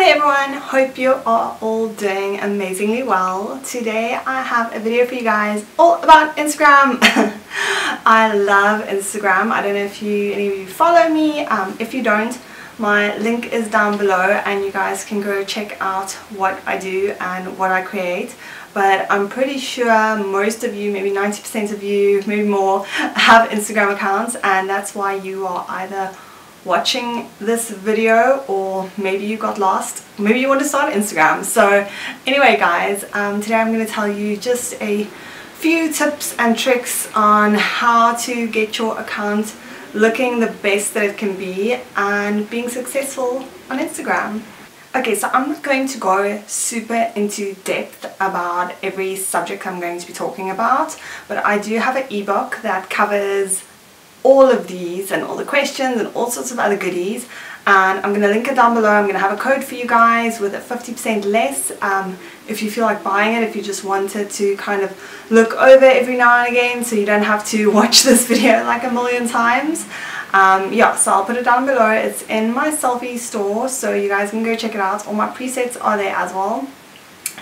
there everyone, hope you are all doing amazingly well. Today I have a video for you guys all about Instagram. I love Instagram. I don't know if any of you follow me. If you don't, my link is down below and you guys can go check out what I do and what I create. But I'm pretty sure most of you, maybe 90% of you, maybe more, have Instagram accounts, and that's why you are either watching this video or maybe you got lost, maybe you want to start Instagram. So anyway guys, today I'm going to tell you just a few tips and tricks on how to get your account looking the best that it can be and being successful on Instagram. Okay, so I'm not going to go super into depth about every subject I'm going to be talking about, but I do have an ebook that covers all of these and all the questions and all sorts of other goodies, and I'm going to link it down below. I'm going to have a code for you guys with a 50% less if you feel like buying it, if you just wanted to kind of look over every now and again so you don't have to watch this video like a million times. Yeah, so I'll put it down below. It's in my selfie store, so you guys can go check it out. All my presets are there as well.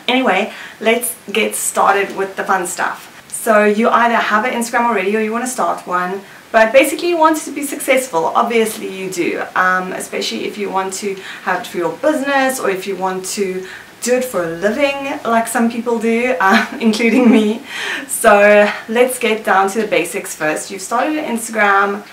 Anyway, let's get started with the fun stuff. So you either have an Instagram already or you want to start one, but basically you want it to be successful. Obviously you do, especially if you want to have it for your business or if you want to do it for a living like some people do, including me. So let's get down to the basics first. You've started an Instagram.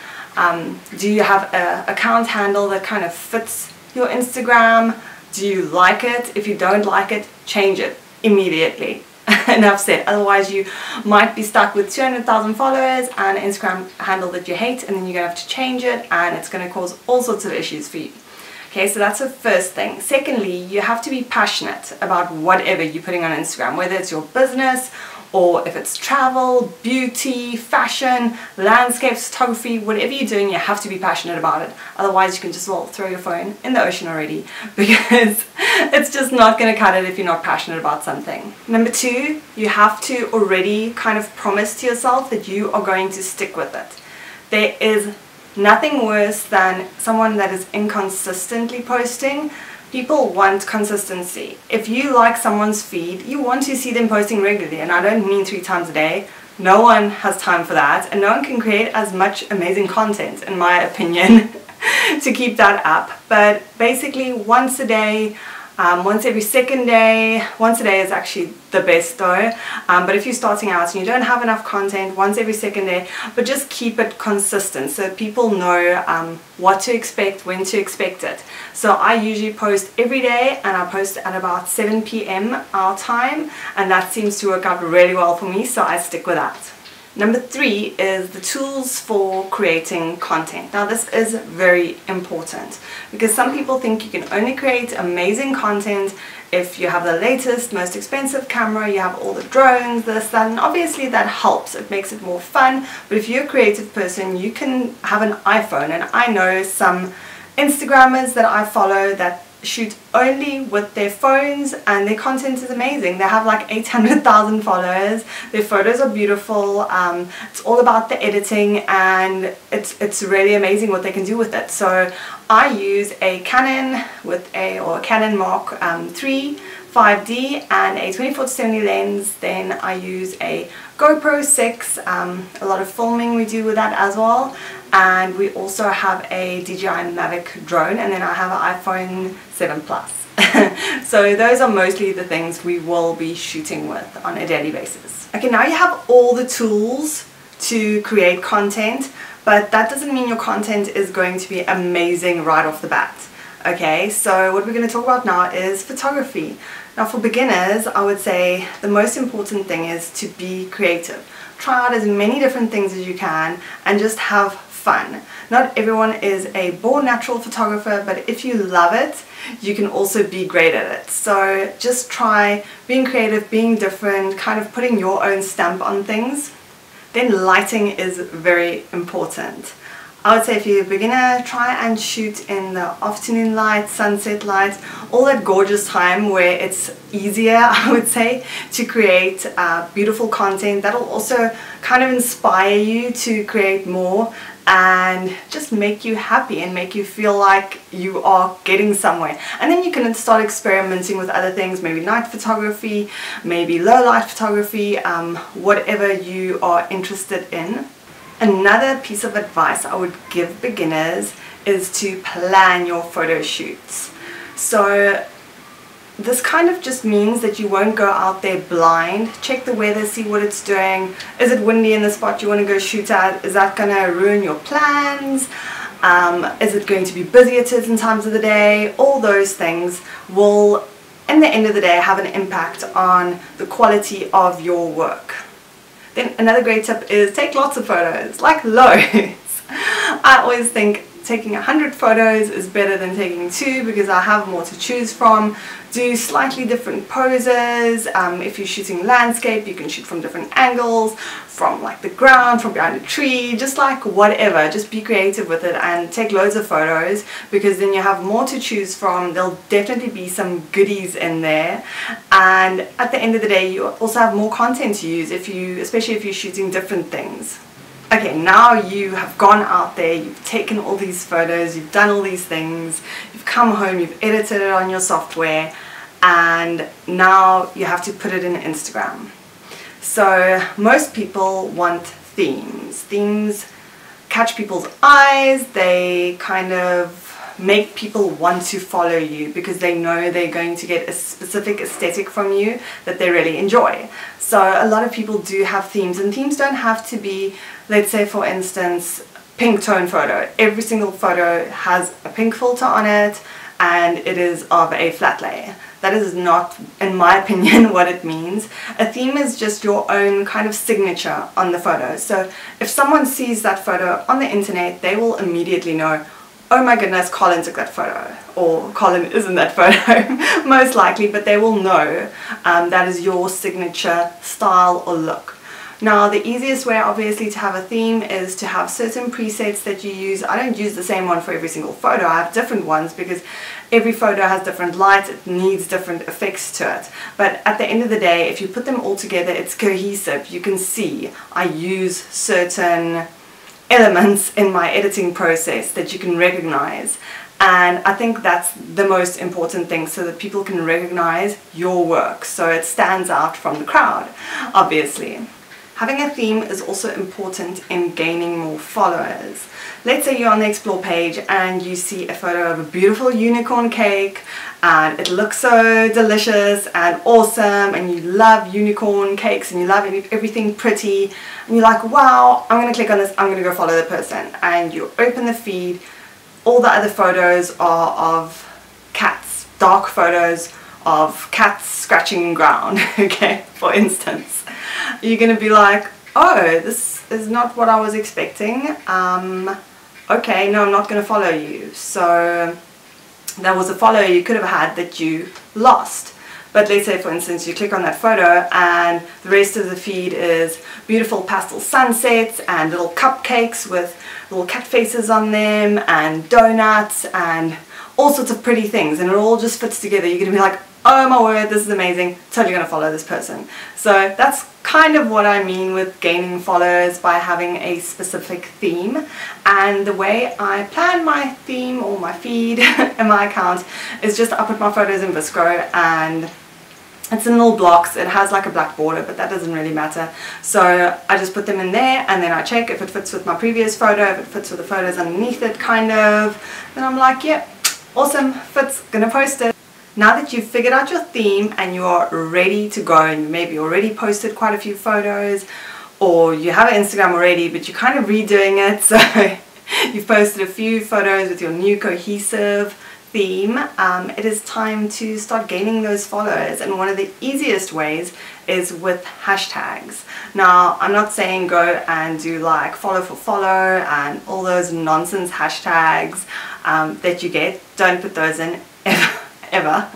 Do you have an account handle that kind of fits your Instagram? Do you like it? If you don't like it, change it immediately. Enough said. Otherwise you might be stuck with 200,000 followers and an Instagram handle that you hate, and then you're going to have to change it and it's going to cause all sorts of issues for you. Okay, so that's the first thing. Secondly, you have to be passionate about whatever you're putting on Instagram, whether it's your business or if it's travel, beauty, fashion, landscape, photography, whatever you're doing, you have to be passionate about it. Otherwise you can just, well, throw your phone in the ocean already, because it's just not going to cut it if you're not passionate about something. Number two, you have to already kind of promise to yourself that you are going to stick with it. There is nothing worse than someone that is inconsistently posting. People want consistency. If you like someone's feed, you want to see them posting regularly, and I don't mean 3 times a day. No one has time for that, and no one can create as much amazing content, in my opinion, to keep that up. But basically once a day, once every second day. Once a day is actually the best though, but if you're starting out and you don't have enough content, once every second day, but just keep it consistent so people know what to expect, when to expect it. So I usually post every day, and I post at about 7 p.m. our time, and that seems to work out really well for me, so I stick with that. Number 3 is the tools for creating content. Now this is very important because some people think you can only create amazing content if you have the latest, most expensive camera, you have all the drones, this, that, and obviously that helps. It makes it more fun, but if you're a creative person, you can have an iPhone, and I know some Instagrammers that I follow that shoot only with their phones and their content is amazing. They have like 800,000 followers, their photos are beautiful, it's all about the editing, and it's really amazing what they can do with it. So I use a Canon Canon Mark III 5D and a 24-70 lens. Then I use a GoPro 6, a lot of filming we do with that as well, and we also have a DJI Mavic drone, and then I have an iPhone 7 Plus. So those are mostly the things we will be shooting with on a daily basis. Okay, now you have all the tools to create content, but that doesn't mean your content is going to be amazing right off the bat. Okay, so what we're going to talk about now is photography. Now for beginners, I would say the most important thing is to be creative. Try out as many different things as you can and just have fun. Not everyone is a born natural photographer, but if you love it, you can also be great at it. So just try being creative, being different, kind of putting your own stamp on things. Then lighting is very important. I would say if you're a beginner, try and shoot in the afternoon light, sunset light, all that gorgeous time where it's easier, I would say, to create beautiful content that'll also kind of inspire you to create more and just make you happy and make you feel like you are getting somewhere. And then you can start experimenting with other things, maybe night photography, maybe low light photography, whatever you are interested in. Another piece of advice I would give beginners is to plan your photo shoots. So this kind of just means that you won't go out there blind. Check the weather, see what it's doing. Is it windy in the spot you want to go shoot at? Is that going to ruin your plans? Is it going to be busy at certain times of the day? All those things will, in the end of the day, have an impact on the quality of your work. Then another great tip is take lots of photos, like loads. I always think taking 100 photos is better than taking 2 because I have more to choose from. Do slightly different poses. If you're shooting landscape, you can shoot from different angles, from like the ground, from behind a tree, just like whatever. Just be creative with it and take loads of photos because then you have more to choose from. There'll definitely be some goodies in there, and at the end of the day you also have more content to use, especially if you're shooting different things. Okay, now you have gone out there, you've taken all these photos, you've done all these things, you've come home, you've edited it on your software, and now you have to put it in Instagram. So most people want themes. Themes catch people's eyes, they kind of make people want to follow you because they know they're going to get a specific aesthetic from you that they really enjoy. So a lot of people do have themes, and themes don't have to be, let's say for instance, pink tone photo. Every single photo has a pink filter on it and it is of a flat lay. That is not, in my opinion, what it means. A theme is just your own kind of signature on the photo. So if someone sees that photo on the internet, they will immediately know, oh my goodness, Colin took that photo, or Colin is in that photo, most likely, but they will know that is your signature style or look. Now the easiest way obviously to have a theme is to have certain presets that you use. I don't use the same one for every single photo, I have different ones because every photo has different lights, it needs different effects to it. But at the end of the day, if you put them all together, it's cohesive. You can see I use certain elements in my editing process that you can recognize, and I think that's the most important thing, so that people can recognize your work so it stands out from the crowd. Obviously having a theme is also important in gaining more followers. Let's say you're on the explore page and you see a photo of a beautiful unicorn cake and it looks so delicious and awesome, and you love unicorn cakes and you love everything pretty, and you're like, wow, I'm going to click on this, I'm going to go follow the person. And you open the feed, all the other photos are of cats, dark photos of cats scratching ground, okay, for instance. You're going to be like, oh, this is not what I was expecting. Okay, no, I'm not going to follow you. So that was a follower you could have had that you lost. But let's say for instance you click on that photo and the rest of the feed is beautiful pastel sunsets and little cupcakes with little cat faces on them and donuts and all sorts of pretty things, and it all just fits together. You're going to be like, oh my word, this is amazing, totally going to follow this person. So that's kind of what I mean with gaining followers, by having a specific theme. And the way I plan my theme or my feed in my account is just I put my photos in Visco, and it's in little blocks. It has like a black border, but that doesn't really matter. So I just put them in there and then I check if it fits with my previous photo, if it fits with the photos underneath it, kind of. Then I'm like, yep, awesome, fits, gonna post it. Now that you've figured out your theme and you are ready to go, and maybe already posted quite a few photos, or you have an Instagram already but you're kind of redoing it, so you've posted a few photos with your new cohesive theme, it is time to start gaining those followers. And one of the easiest ways is with hashtags. Now I'm not saying go and do like follow for follow and all those nonsense hashtags that you get. Don't put those in ever.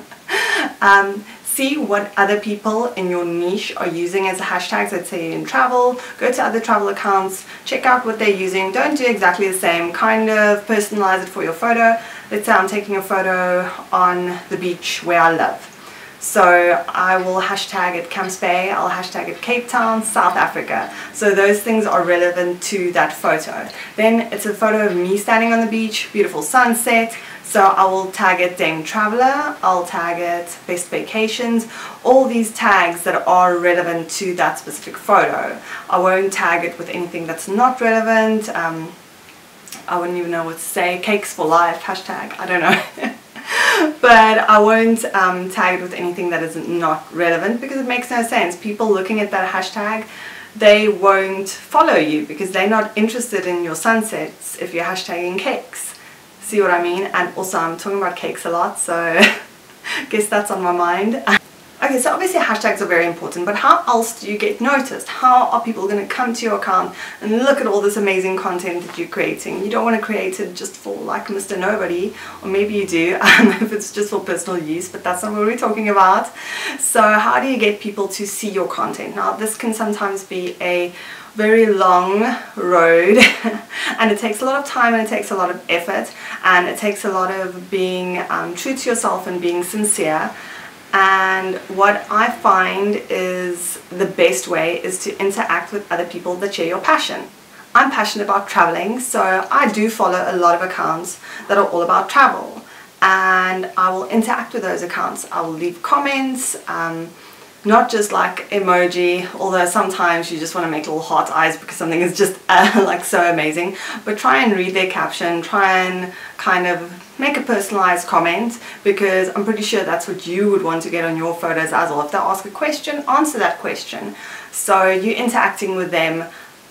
see what other people in your niche are using as hashtags. Let's say in travel, go to other travel accounts, check out what they're using. Don't do exactly the same, kind of personalize it for your photo. Let's say I'm taking a photo on the beach where I live. So I will hashtag it Camps Bay, I'll hashtag it Cape Town, South Africa. So those things are relevant to that photo. Then it's a photo of me standing on the beach, beautiful sunset. So I will tag it Dame Traveler, I'll tag it Best Vacations, all these tags that are relevant to that specific photo. I won't tag it with anything that's not relevant. I wouldn't even know what to say. Cakes for life, hashtag, I don't know. But I won't tag it with anything that is not relevant, because it makes no sense. People looking at that hashtag, they won't follow you because they're not interested in your sunsets if you're hashtagging cakes. See what I mean? And also I'm talking about cakes a lot, so I guess that's on my mind. Okay, so obviously hashtags are very important, but how else do you get noticed? How are people going to come to your account and look at all this amazing content that you're creating? You don't want to create it just for like Mr. Nobody, or maybe you do if it's just for personal use, but that's not what we're talking about. So how do you get people to see your content? Now this can sometimes be a very long road and it takes a lot of time and it takes a lot of effort and it takes a lot of being true to yourself and being sincere. And what I find is the best way is to interact with other people that share your passion. I'm passionate about traveling, so I do follow a lot of accounts that are all about travel, and I will interact with those accounts. I will leave comments, not just like emoji, although sometimes you just want to make little heart eyes because something is just like so amazing, but try and read their caption, try and kind of make a personalized comment, because I'm pretty sure that's what you would want to get on your photos as well. If they ask a question, answer that question. So you're interacting with them,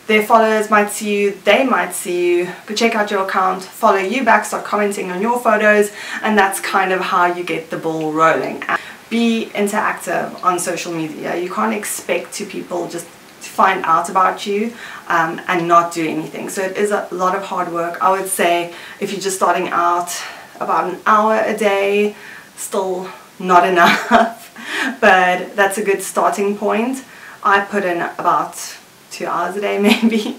their followers might see you, they might see you, go check out your account, follow you back, start commenting on your photos, and that's kind of how you get the ball rolling. Be interactive on social media. You can't expect people just to find out about you and not do anything. So it is a lot of hard work. I would say if you're just starting out, about an hour a day, still not enough, but that's a good starting point. I put in about 2 hours a day maybe,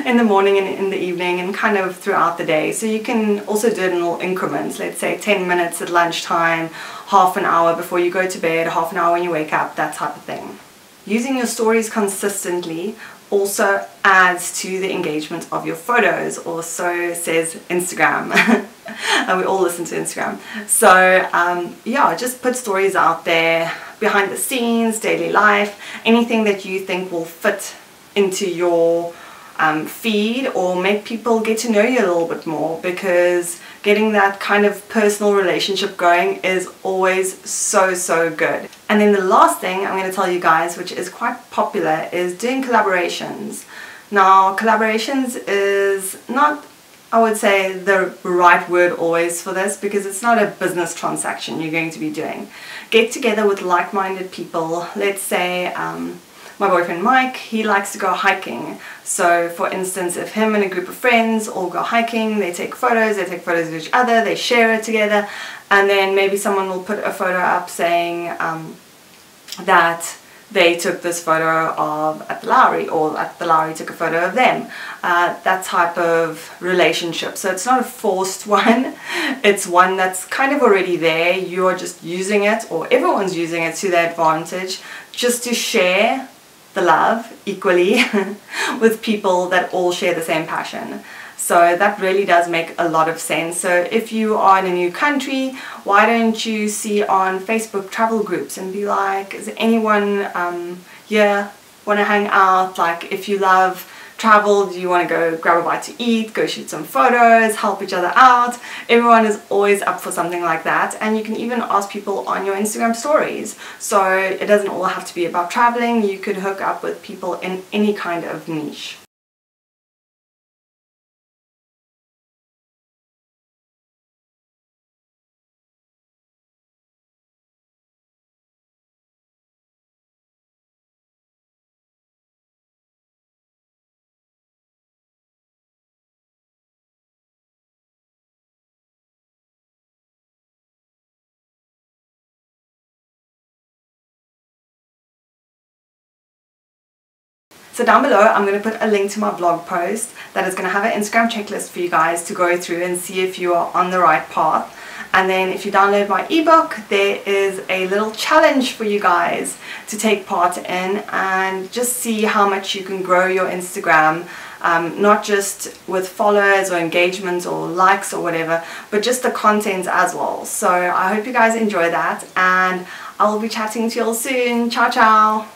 in the morning and in the evening and kind of throughout the day. So you can also do it in little increments, let's say 10 minutes at lunchtime, half an hour before you go to bed, half an hour when you wake up, that type of thing. Using your stories consistently also adds to the engagement of your photos, or so says Instagram. And we all listen to Instagram. So yeah, just put stories out there, behind the scenes, daily life, anything that you think will fit into your feed or make people get to know you a little bit more, because getting that kind of personal relationship going is always so good. And then the last thing I'm going to tell you guys, which is quite popular, is doing collaborations. Now collaborations is not, I would say, the right word always for this, because it's not a business transaction you're going to be doing. Get together with like-minded people. Let's say my boyfriend Mike, he likes to go hiking. So for instance, if him and a group of friends all go hiking, they take photos of each other, they share it together, and then maybe someone will put a photo up saying that they took this photo of at the Lowry, or at the Lowry took a photo of them. That type of relationship. So it's not a forced one, it's one that's kind of already there. You're just using it, or everyone's using it to their advantage, just to share the love equally with people that all share the same passion. So that really does make a lot of sense. So if you are in a new country, why don't you see on Facebook travel groups and be like, is anyone here want to hang out? Like, if you love travel, do you want to go grab a bite to eat, go shoot some photos, help each other out? Everyone is always up for something like that, and you can even ask people on your Instagram stories. So it doesn't all have to be about traveling. You could hook up with people in any kind of niche. So down below I'm going to put a link to my blog post that is going to have an Instagram checklist for you guys to go through and see if you are on the right path. And then if you download my ebook, there is a little challenge for you guys to take part in and just see how much you can grow your Instagram, not just with followers or engagement or likes or whatever, but just the content as well. So I hope you guys enjoy that, and I will be chatting to you all soon. Ciao, ciao.